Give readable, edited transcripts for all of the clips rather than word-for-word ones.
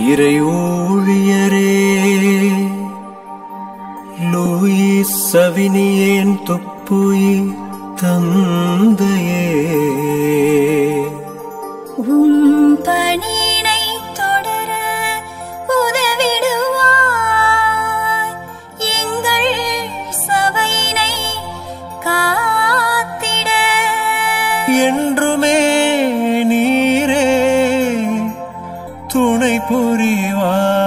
இறையூழியரே Lewis சவினியேன் தொப்புயி தந்தையே பணியினை தொடர உதவிடுவாய் எங்கள் சபையினை காத்திட என்றுமே நீரே துணை புரிவாய்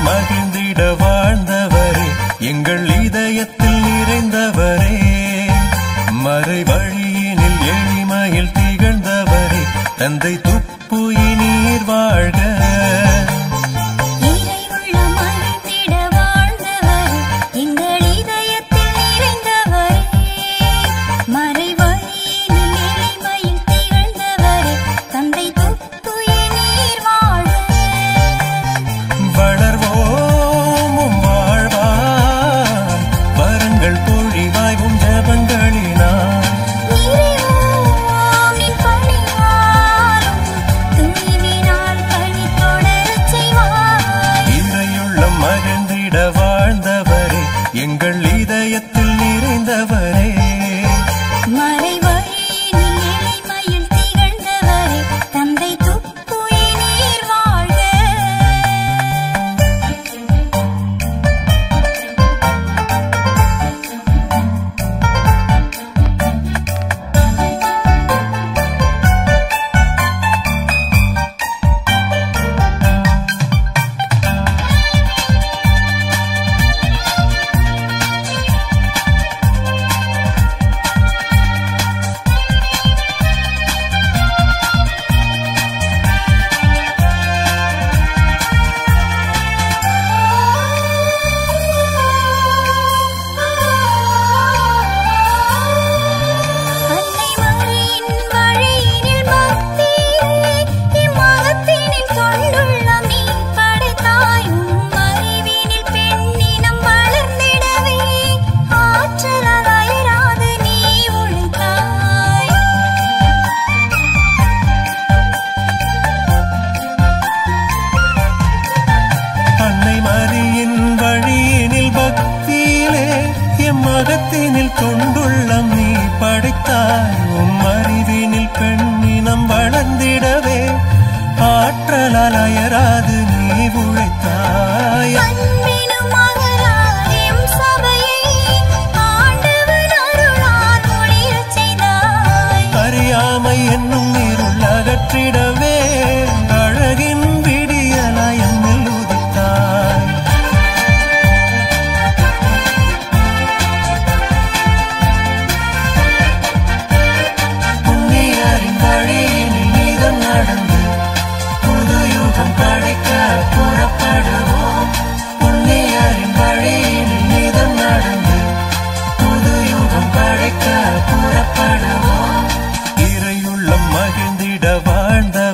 மகிழ்ந்திட வாழ்ந்தவரே எங்கள் இதயத்தில் நிறைந்தவரே மறை வழியினில் எளிமையில் திகழ்ந்தவரே தந்தை துப்புயி நீர் வாழ்க வாழ்ந்தவரே எங்கள் இதயத்தில் நிறைந்தவரே மறை வழியினில் எளிமையில் திகழ்ந்தவரே தந்தை துப்புயி நீர் வாழ்க மகத்தினில் கொண்டுள்ளம் நீ படைத்தாய் உம் அறிவினில் பெண்ணினம் வளர்ந்திடவே ஆற்றலால் அயராது நீ உழைத்தாய் அறியாமை என்னும் இருள் அகற்றிடவே அழகின் விடியலாய் என்னில் உதித்தாய் நடந்து புது யுகம் படைக்க புறப்படுவோம் புண்ணியரின் வழியில் நீதம் நடந்து புது யுகம் படைக்க புறப்படுவோம் இறையுள்ளம் மகிழ்ந்திட வாழ்ந்த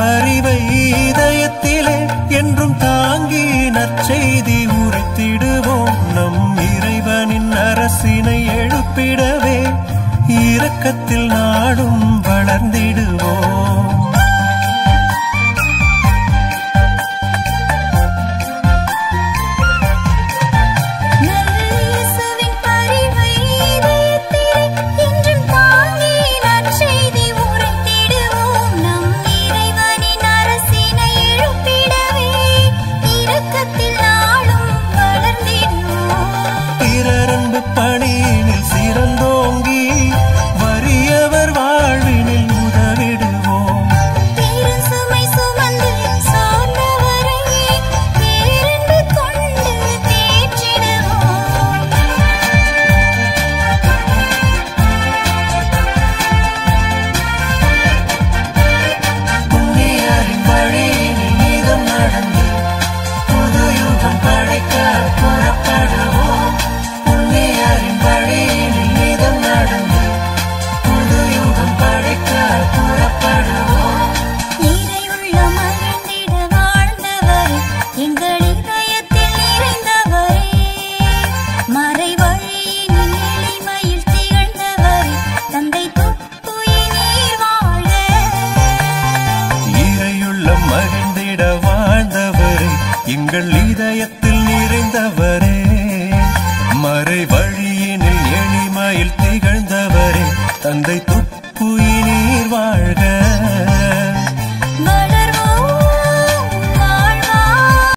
அறிவை இதயத்திலே என்றும் தாங்கி நற்செய்தி உரைத்திடுவோம். நம் இறைவனின் அரசினை எழுப்பிடவே இரக்கத்தில் நாடும் வளர்ந்திடுவோம்.